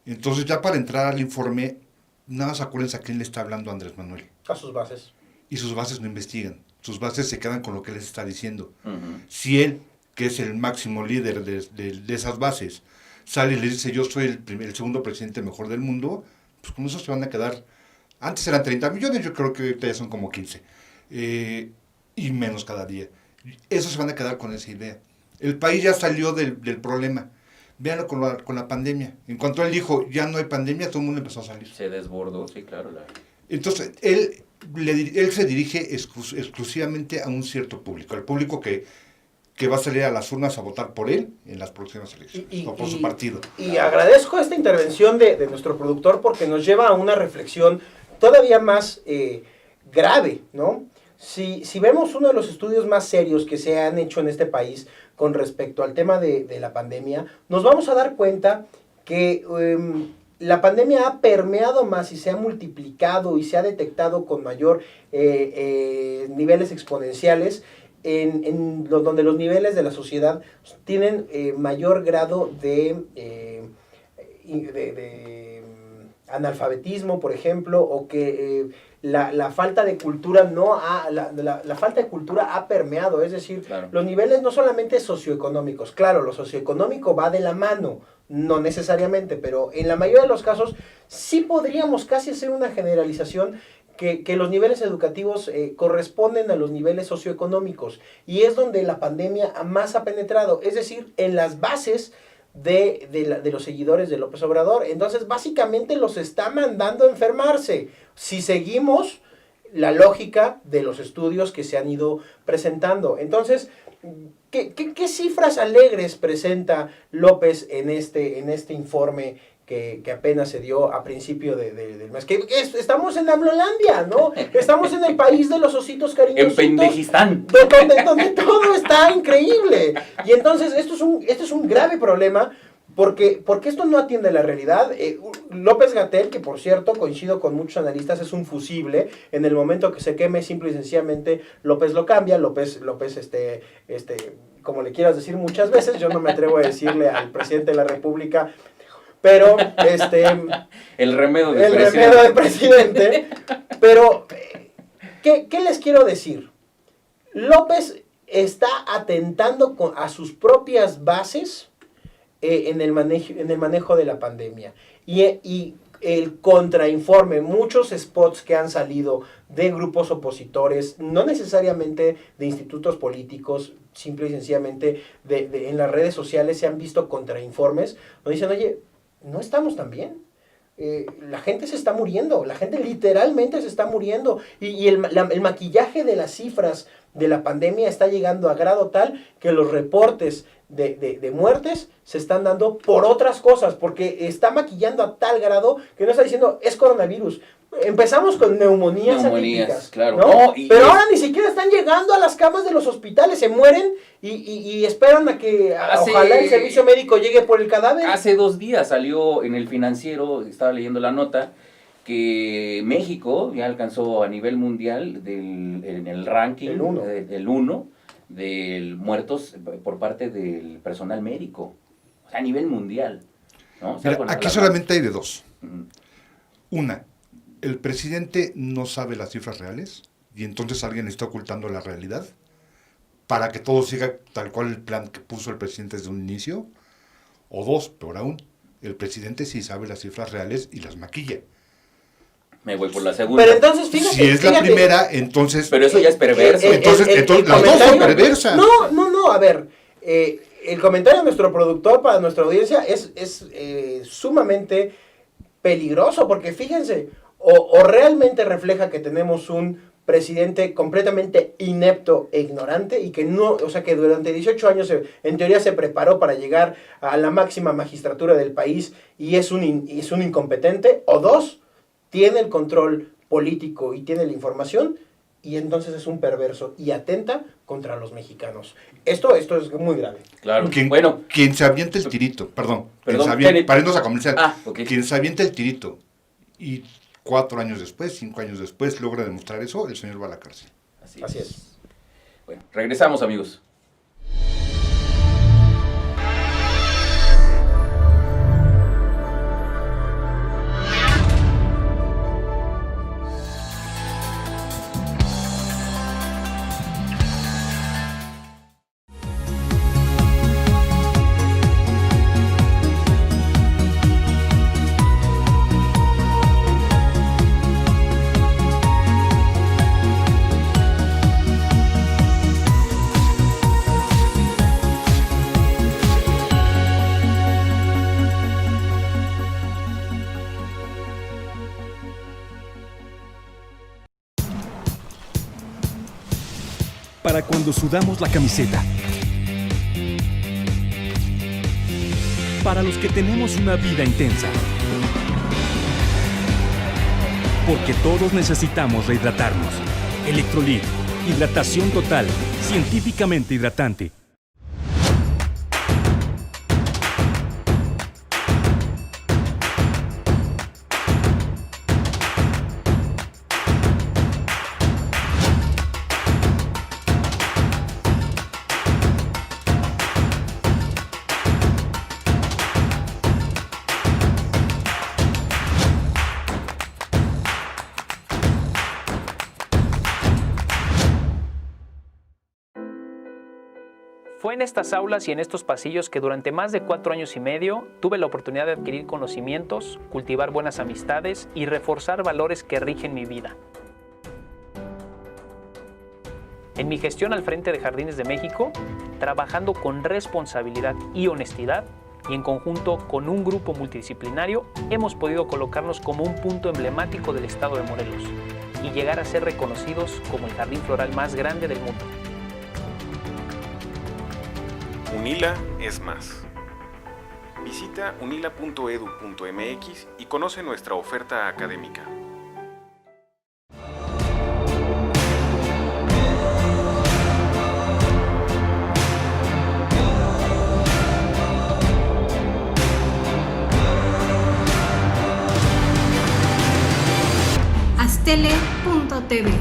[SPEAKER 7] Entonces, ya para entrar al informe, nada más acuérdense a quién le está hablando Andrés Manuel.
[SPEAKER 3] A sus bases.
[SPEAKER 7] Y sus bases no investigan. Sus bases se quedan con lo que les está diciendo.
[SPEAKER 2] Uh-huh.
[SPEAKER 7] Si él, que es el máximo líder de esas bases, sale y les dice yo soy el segundo presidente mejor del mundo, pues con eso se van a quedar. Antes eran 30 millones, yo creo que ahorita ya son como 15. Y menos cada día. Eso se van a quedar con esa idea. El país ya salió del problema. Véanlo con la pandemia. En cuanto él dijo, ya no hay pandemia, todo el mundo empezó a salir.
[SPEAKER 2] Se desbordó, sí, claro.
[SPEAKER 7] Entonces, él se dirige exclusivamente a un cierto público, al público que va a salir a las urnas a votar por él en las próximas elecciones, o por su partido.
[SPEAKER 3] Y agradezco esta intervención de nuestro productor porque nos lleva a una reflexión todavía más grave, ¿no? Si vemos uno de los estudios más serios que se han hecho en este país con respecto al tema de la pandemia, nos vamos a dar cuenta que la pandemia ha permeado más y se ha multiplicado y se ha detectado con mayor niveles exponenciales donde los niveles de la sociedad tienen mayor grado de analfabetismo, por ejemplo, o que la falta de cultura la falta de cultura ha permeado, es decir,
[SPEAKER 2] claro.
[SPEAKER 3] Los niveles no solamente socioeconómicos, claro, lo socioeconómico va de la mano, no necesariamente, pero en la mayoría de los casos sí podríamos casi hacer una generalización que los niveles educativos corresponden a los niveles socioeconómicos, y es donde la pandemia más ha penetrado, es decir, en las bases de los seguidores de López Obrador. Entonces, básicamente los está mandando a enfermarse, si seguimos la lógica de los estudios que se han ido presentando. Entonces, ¿qué cifras alegres presenta López en este informe que apenas se dio a principio del mes? Que estamos en Amlolandia, ¿no? Estamos en el país de los ositos cariñositos.
[SPEAKER 2] En Pendejistán.
[SPEAKER 3] Donde todo está increíble. Y entonces esto es un grave problema porque esto no atiende la realidad. López-Gatell, que por cierto, coincido con muchos analistas, es un fusible. En el momento que se queme, simple y sencillamente, López lo cambia. López, como le quieras decir muchas veces, yo no me atrevo a decirle al presidente de la República, pero
[SPEAKER 2] el remedio
[SPEAKER 3] del presidente. Pero ¿qué les quiero decir? López está atentando a sus propias bases en el manejo de la pandemia, y el contrainforme, muchos spots que han salido de grupos opositores, no necesariamente de institutos políticos, simple y sencillamente en las redes sociales se han visto contrainformes donde dicen, oye, no estamos tan bien. La gente se está muriendo, la gente literalmente se está muriendo, y el maquillaje de las cifras de la pandemia está llegando a grado tal que los reportes de muertes se están dando por otras cosas, porque está maquillando a tal grado que no está diciendo es coronavirus. Empezamos con neumonías atípicas,
[SPEAKER 2] claro.
[SPEAKER 3] ¿no?
[SPEAKER 2] No,
[SPEAKER 3] pero ahora ni siquiera están llegando a las camas de los hospitales, se mueren y esperan a que ojalá el servicio médico llegue por el cadáver.
[SPEAKER 2] Hace 2 días salió en el Financiero, estaba leyendo la nota, que México ya alcanzó a nivel mundial en el ranking del 1 de muertos por parte del personal médico, o sea, a nivel mundial, ¿no? O sea,
[SPEAKER 7] Mira, aquí solamente hay de dos.
[SPEAKER 2] Uh-huh.
[SPEAKER 7] Una, el presidente no sabe las cifras reales y entonces alguien está ocultando la realidad para que todo siga tal cual el plan que puso el presidente desde un inicio. O dos, peor aún, El presidente sí sabe las cifras reales y las maquilla.
[SPEAKER 2] Me voy por la segunda.
[SPEAKER 3] Pero entonces, fíjate.
[SPEAKER 7] Si es la
[SPEAKER 3] fíjate,
[SPEAKER 7] primera, entonces...
[SPEAKER 2] Pero eso ya es perverso.
[SPEAKER 7] Entonces, las dos son
[SPEAKER 3] comentario-
[SPEAKER 7] perversas.
[SPEAKER 3] No, a ver, el comentario de nuestro productor para nuestra audiencia es sumamente peligroso, porque fíjense, o realmente refleja que tenemos un presidente completamente inepto e ignorante y que no, o sea, que durante 18 años en teoría se preparó para llegar a la máxima magistratura del país y es un incompetente, o dos, tiene el control político y tiene la información y entonces es un perverso y atenta contra los mexicanos. Esto es muy grave.
[SPEAKER 2] Claro.
[SPEAKER 7] Quien se avienta el tirito, para irnos a comercial,
[SPEAKER 2] ok.
[SPEAKER 7] quien se avienta el tirito y 4 años después, 5 años después logra demostrar eso, el señor va a la cárcel.
[SPEAKER 3] Así es.
[SPEAKER 2] Bueno, regresamos, amigos.
[SPEAKER 1] Para cuando sudamos la camiseta. Para los que tenemos una vida intensa. Porque todos necesitamos rehidratarnos. Electrolit, hidratación total, científicamente hidratante.
[SPEAKER 4] Fue en estas aulas y en estos pasillos que durante más de 4 años y medio tuve la oportunidad de adquirir conocimientos, cultivar buenas amistades y reforzar valores que rigen mi vida. En mi gestión al frente de Jardines de México, trabajando con responsabilidad y honestidad, y en conjunto con un grupo multidisciplinario, hemos podido colocarnos como un punto emblemático del estado de Morelos y llegar a ser reconocidos como el jardín floral más grande del mundo.
[SPEAKER 5] UNILA es más. Visita unila.edu.mx y conoce nuestra oferta académica.
[SPEAKER 6] Astele.tv.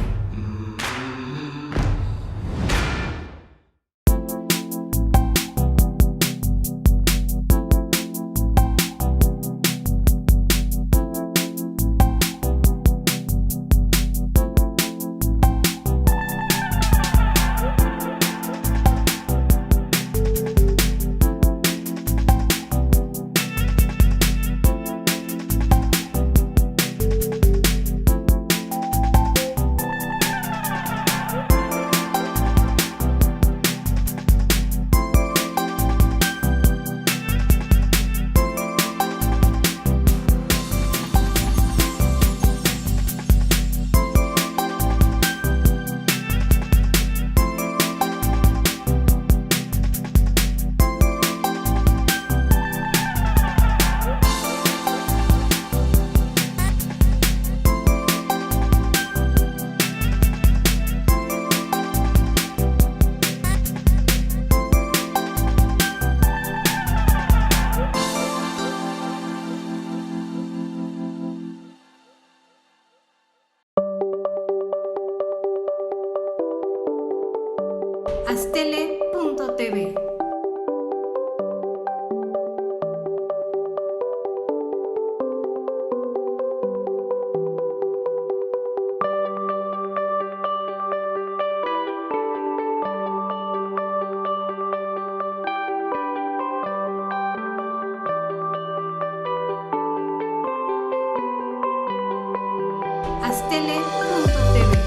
[SPEAKER 6] Tele.tv.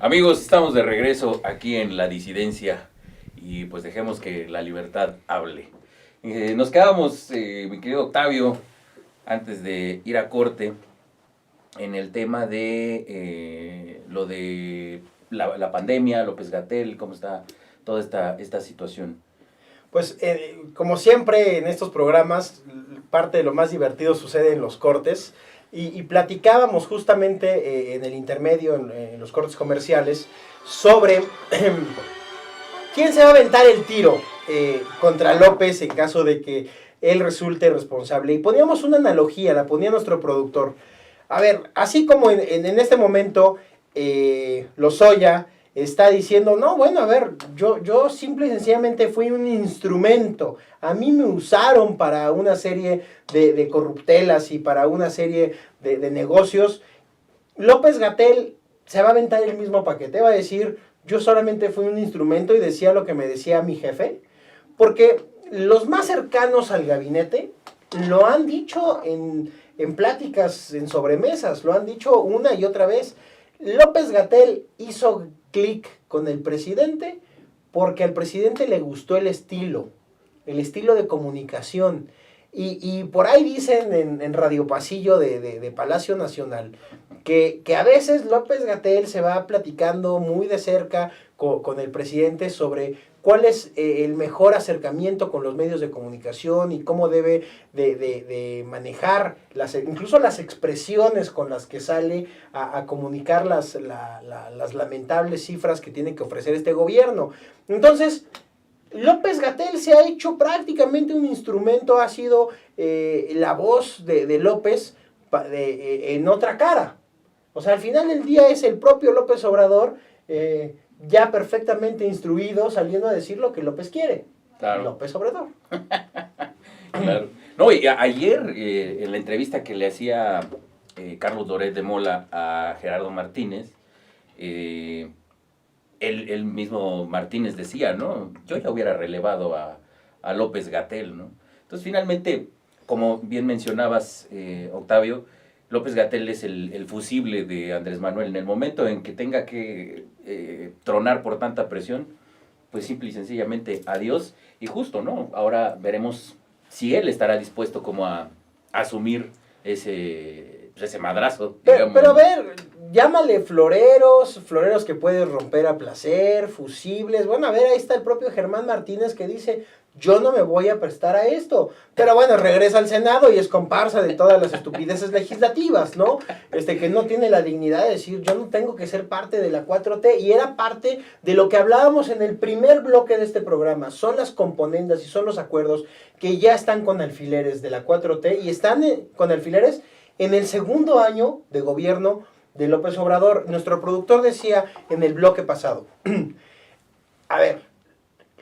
[SPEAKER 2] Amigos, estamos de regreso aquí en La Disidencia y pues dejemos que la libertad hable. Nos quedamos, mi querido Octavio, antes de ir a corte, en el tema de lo de la pandemia, López-Gatell, cómo está toda esta situación.
[SPEAKER 3] Pues como siempre en estos programas, parte de lo más divertido sucede en los cortes. Y platicábamos justamente en el intermedio, en los cortes comerciales, sobre quién se va a aventar el tiro contra López en caso de que él resulte responsable. Y poníamos una analogía, la ponía nuestro productor. A ver, así como en este momento Lozoya está diciendo, no, bueno, a ver, yo simple y sencillamente fui un instrumento. A mí me usaron para una serie de corruptelas y para una serie de negocios. López-Gatell se va a aventar el mismo paquete, va a decir, yo solamente fui un instrumento y decía lo que me decía mi jefe, porque los más cercanos al gabinete lo han dicho en pláticas, en sobremesas, lo han dicho una y otra vez. López-Gatell hizo clic con el presidente porque al presidente le gustó el estilo de comunicación. Y por ahí dicen en Radio Pasillo de Palacio Nacional que a veces López-Gatell se va platicando muy de cerca con el presidente sobre cuál es el mejor acercamiento con los medios de comunicación y cómo debe de manejar incluso las expresiones con las que sale a comunicar las lamentables cifras que tiene que ofrecer este gobierno. Entonces, López-Gatell se ha hecho prácticamente un instrumento, ha sido la voz de López en otra cara. O sea, al final del día es el propio López Obrador ya perfectamente instruido saliendo a decir lo que López quiere. Claro. López Obrador.
[SPEAKER 2] Claro. No, y ayer en la entrevista que le hacía Carlos Loret de Mola a Gerardo Martínez, el mismo Martínez decía, ¿no? Yo ya hubiera relevado a López-Gatell, ¿no? Entonces, finalmente, como bien mencionabas, Octavio, López-Gatell es el fusible de Andrés Manuel. En el momento en que tenga que tronar por tanta presión, pues simple y sencillamente adiós. Y justo, ¿no? Ahora veremos si él estará dispuesto como a asumir ese madrazo, digamos.
[SPEAKER 3] Pero a ver, llámale floreros que puedes romper a placer, fusibles. Bueno, a ver, ahí está el propio Germán Martínez que dice, yo no me voy a prestar a esto. Pero bueno, regresa al Senado y es comparsa de todas las estupideces legislativas, ¿no? Que no tiene la dignidad de decir, yo no tengo que ser parte de la 4T. Y era parte de lo que hablábamos en el primer bloque de este programa. Son las componendas y son los acuerdos que ya están con alfileres de la 4T y están con alfileres en el segundo año de gobierno de López Obrador. Nuestro productor decía en el bloque pasado, a ver,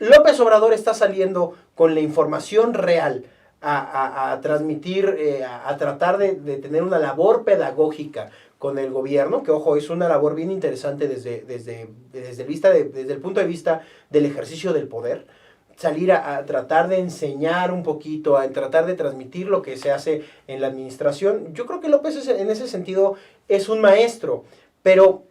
[SPEAKER 3] López Obrador está saliendo con la información real a transmitir, a tratar de tener una labor pedagógica con el gobierno, que ojo, es una labor bien interesante desde el punto de vista del ejercicio del poder. Salir a tratar de enseñar un poquito, a tratar de transmitir lo que se hace en la administración. Yo creo que López en ese sentido es un maestro, pero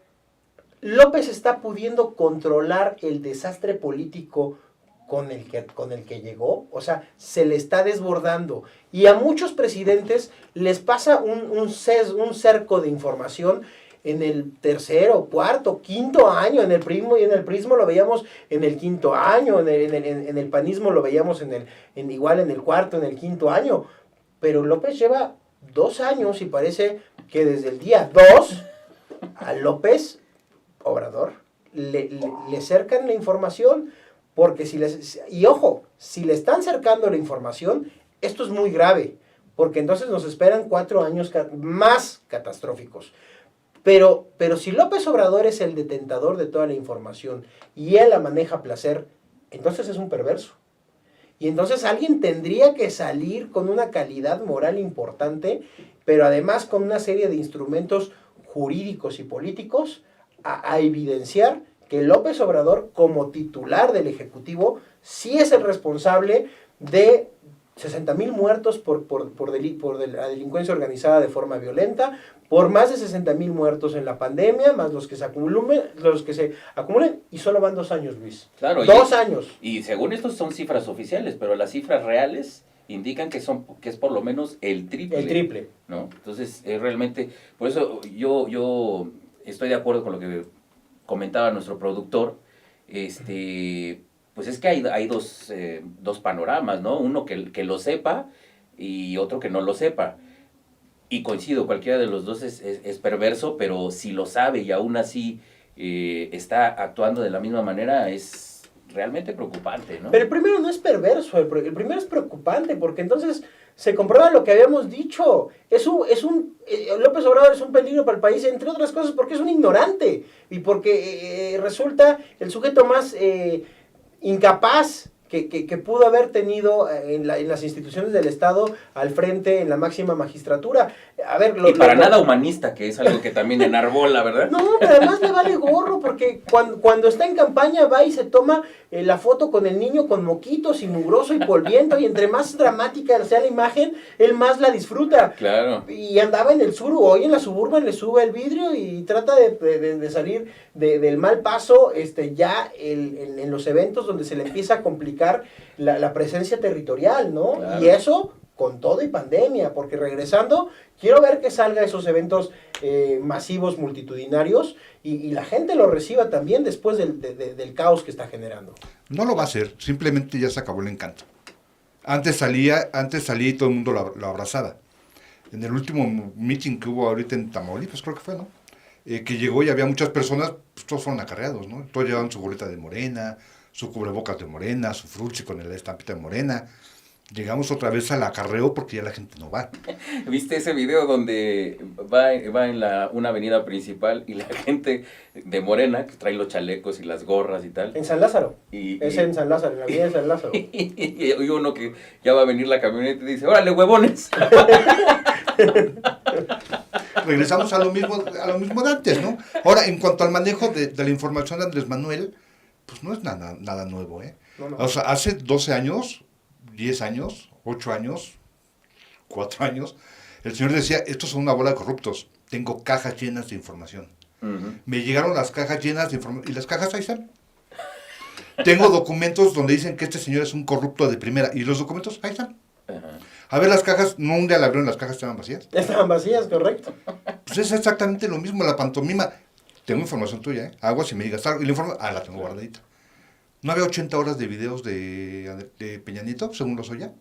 [SPEAKER 3] López está pudiendo controlar el desastre político con el que llegó, o sea, se le está desbordando. Y a muchos presidentes les pasa un cerco de información en el tercero, cuarto, quinto año, en el prismo lo veíamos en el quinto año, en el panismo lo veíamos igual en el cuarto, en el quinto año. Pero López lleva 2 años y parece que desde el día 2 a López Obrador le cercan la información, porque si le están cercando la información, esto es muy grave, porque entonces nos esperan 4 años más catastróficos. Pero si López Obrador es el detentador de toda la información y él la maneja a placer, entonces es un perverso. Y entonces alguien tendría que salir con una calidad moral importante, pero además con una serie de instrumentos jurídicos y políticos a evidenciar que López Obrador, como titular del Ejecutivo, sí es el responsable de 60,000 muertos por la delincuencia organizada de forma violenta, por más de 60,000 muertos en la pandemia, más los que se acumulen, y solo van 2 años, Luis.
[SPEAKER 2] Claro,
[SPEAKER 3] 2 años.
[SPEAKER 2] Y según estos son cifras oficiales, pero las cifras reales indican que es por lo menos el triple.
[SPEAKER 3] El triple.
[SPEAKER 2] ¿No? Entonces, realmente, por eso yo estoy de acuerdo con lo que comentaba nuestro productor. Pues es que hay dos panoramas, ¿no? Uno que lo sepa y otro que no lo sepa. Y coincido, cualquiera de los dos es perverso, pero si lo sabe y aún así está actuando de la misma manera, es realmente preocupante, ¿no?
[SPEAKER 3] Pero el primero no es perverso, el primero es preocupante, porque entonces se comprueba lo que habíamos dicho. López Obrador es un peligro para el país, entre otras cosas porque es un ignorante y porque resulta el sujeto más incapaz que pudo haber tenido en las instituciones del Estado al frente en la máxima magistratura. A ver,
[SPEAKER 2] nada humanista, que es algo que también enarbola, ¿verdad?
[SPEAKER 3] No, pero además le vale gorro, porque cuando está en campaña va y se toma la foto con el niño con moquitos y mugroso y polviento, y entre más dramática sea la imagen, él más la disfruta.
[SPEAKER 2] Claro.
[SPEAKER 3] Y andaba en el sur, hoy en la Suburban le sube el vidrio y trata de salir del mal paso ya en los eventos donde se le empieza a complicar la presencia territorial, ¿no?
[SPEAKER 2] Claro.
[SPEAKER 3] Y eso con todo y pandemia, porque regresando, quiero ver que salga esos eventos masivos, multitudinarios, y la gente lo reciba también después del caos que está generando.
[SPEAKER 7] No lo va a hacer, simplemente ya se acabó el encanto. Antes salía y todo el mundo lo abrazaba. En el último meeting que hubo ahorita en Tamaulipas, creo que fue, ¿no? Que llegó y había muchas personas, pues todos fueron acarreados, ¿no? Todos llevaban su boleta de Morena, su cubrebocas de Morena, su frutzi con el estampita de Morena. Llegamos otra vez al acarreo porque ya la gente no va.
[SPEAKER 2] ¿Viste ese video donde va en una avenida principal y la gente de Morena, que trae los chalecos y las gorras y tal?
[SPEAKER 3] En San Lázaro.
[SPEAKER 2] Es
[SPEAKER 3] en San Lázaro, en la avenida de San Lázaro.
[SPEAKER 2] Y uno que ya va a venir la camioneta y dice, ¡órale, huevones!
[SPEAKER 7] Regresamos a lo mismo de antes, ¿no? Ahora, en cuanto al manejo de la información de Andrés Manuel, pues no es nada nuevo, ¿eh?
[SPEAKER 3] No.
[SPEAKER 7] O sea, hace 12 años, 10 años, 8 años, 4 años, el señor decía, estos son una bola de corruptos, tengo cajas llenas de información.
[SPEAKER 2] Uh-huh.
[SPEAKER 7] Me llegaron las cajas llenas de información, y las cajas ahí están. Tengo documentos donde dicen que este señor es un corrupto de primera, y los documentos ahí están.
[SPEAKER 2] Uh-huh.
[SPEAKER 7] A ver, las cajas, no un día la abrieron, las cajas estaban vacías.
[SPEAKER 3] Estaban vacías, correcto.
[SPEAKER 7] Pues es exactamente lo mismo, la pantomima. Tengo información tuya, ¿eh? Aguas y me digas algo, y la información, la tengo guardadita. ¿No había 80 horas de videos de Peña Nieto, según los Oya?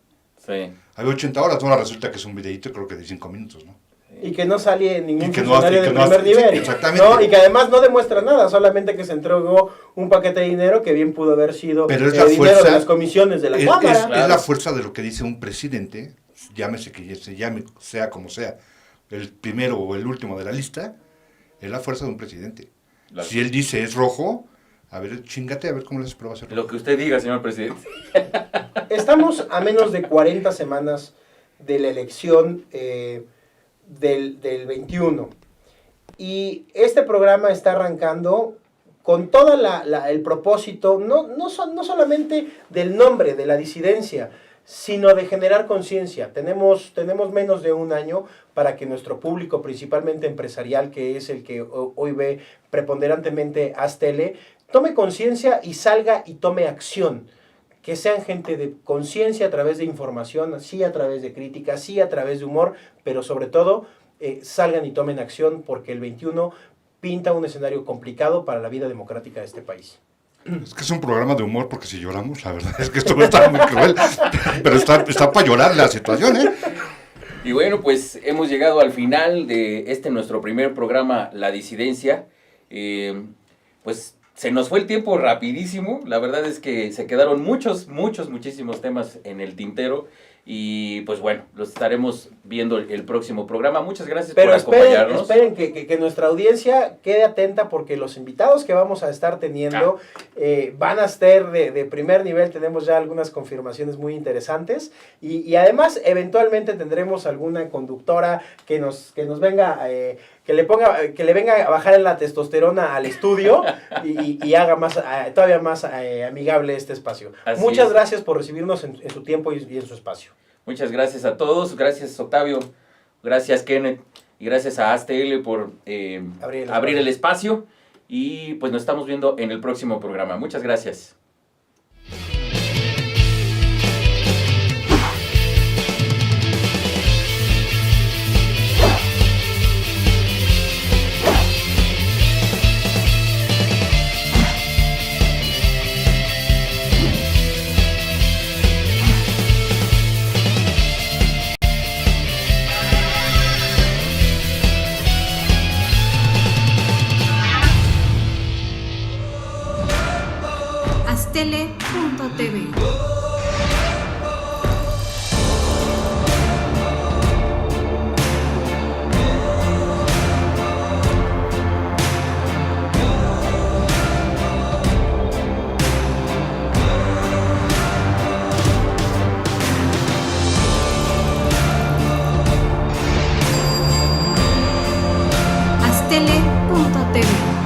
[SPEAKER 2] Sí.
[SPEAKER 7] Había 80 horas, ahora resulta que es un videito, creo que de 5 minutos, ¿no?
[SPEAKER 3] Y que no sale ningún
[SPEAKER 7] que no
[SPEAKER 3] funcionario de primer
[SPEAKER 7] hace,
[SPEAKER 3] nivel.
[SPEAKER 7] sí, exactamente.
[SPEAKER 3] ¿No? Y que además no demuestra nada, solamente que se entregó un paquete de dinero que bien pudo haber sido
[SPEAKER 7] Pero es
[SPEAKER 3] el
[SPEAKER 7] la
[SPEAKER 3] dinero
[SPEAKER 7] fuerza,
[SPEAKER 3] de las comisiones de la Cámara.
[SPEAKER 7] Es la fuerza de lo que dice un presidente, llámese que se llame, sea como sea, el primero o el último de la lista, es la fuerza de un presidente. Si él dice es rojo, a ver, chíngate, a ver cómo les prueba a hacer rojo.
[SPEAKER 2] Lo que usted diga, señor presidente.
[SPEAKER 3] Estamos a menos de 40 semanas de la elección del 21. Y este programa está arrancando con todo el propósito, no solamente del nombre, de la disidencia, sino de generar conciencia. Tenemos menos de un año para que nuestro público, principalmente empresarial, que es el que hoy ve preponderantemente Aztele, tome conciencia y salga y tome acción. Que sean gente de conciencia a través de información, sí a través de crítica, sí a través de humor, pero sobre todo salgan y tomen acción, porque el 21 pinta un escenario complicado para la vida democrática de este país.
[SPEAKER 7] Es que es un programa de humor, porque si lloramos, la verdad es que esto está muy cruel, pero está para llorar la situación, ¿eh?
[SPEAKER 2] Y bueno, pues hemos llegado al final de nuestro primer programa, La Disidencia. Pues se nos fue el tiempo rapidísimo, la verdad es que se quedaron muchísimos temas en el tintero. Y pues bueno, los estaremos viendo el próximo programa. Muchas gracias
[SPEAKER 3] Pero
[SPEAKER 2] por acompañarnos.
[SPEAKER 3] esperen que nuestra audiencia quede atenta porque los invitados que vamos a estar teniendo van a ser de primer nivel. Tenemos ya algunas confirmaciones muy interesantes y además eventualmente tendremos alguna conductora que nos venga, que le venga a bajar la testosterona al estudio y haga más todavía más amigable este espacio.
[SPEAKER 2] Así
[SPEAKER 3] Muchas
[SPEAKER 2] es.
[SPEAKER 3] gracias por recibirnos en su tiempo y en su espacio.
[SPEAKER 2] Muchas gracias a todos. Gracias, Octavio. Gracias, Kenneth. Y gracias a ASTL por abrir el espacio. Y pues nos estamos viendo en el próximo programa. Muchas gracias.
[SPEAKER 6] Astele.tv. Astele.tv.